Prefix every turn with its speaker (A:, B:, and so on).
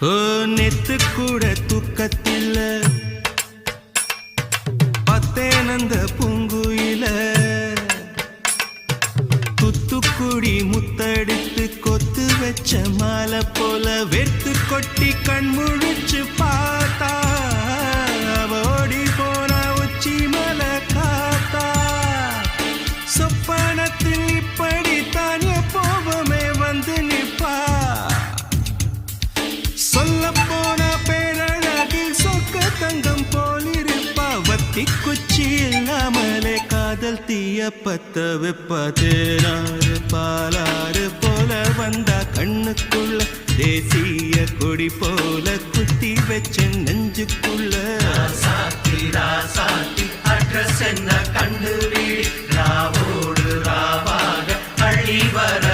A: ஓ நெத்து கூட தூக்கத்தில்ல பத்தேனந்த பூங்குயில துத்துக்குடி முத்தடித்து கொத்து வச்ச மாலை போல வெத்து கொட்டி கண் முழிச்சு பார்த்தா ஓடி போன உச்சி மலை காத்தா சொப்பனத்தில் இப்படி தானே போவமே வந்து நிப்பா சொல்ல போன பேரழகில் சொக்க தங்கம் போலிருப்பா வத்தி குச்சி இல்லாமலே காதல் தீய பத்த வெப்ப தேனாறு பாலாறு போல வந்தா கண்ணுக்குள்ள தேசிய கொடி போல குத்தி வச்ச நெஞ்சுக்குள்ள
B: ராசாத்தி அட்ரஸ் என்ன கண்டுபிடி ராவோடு ராவாக அழிவர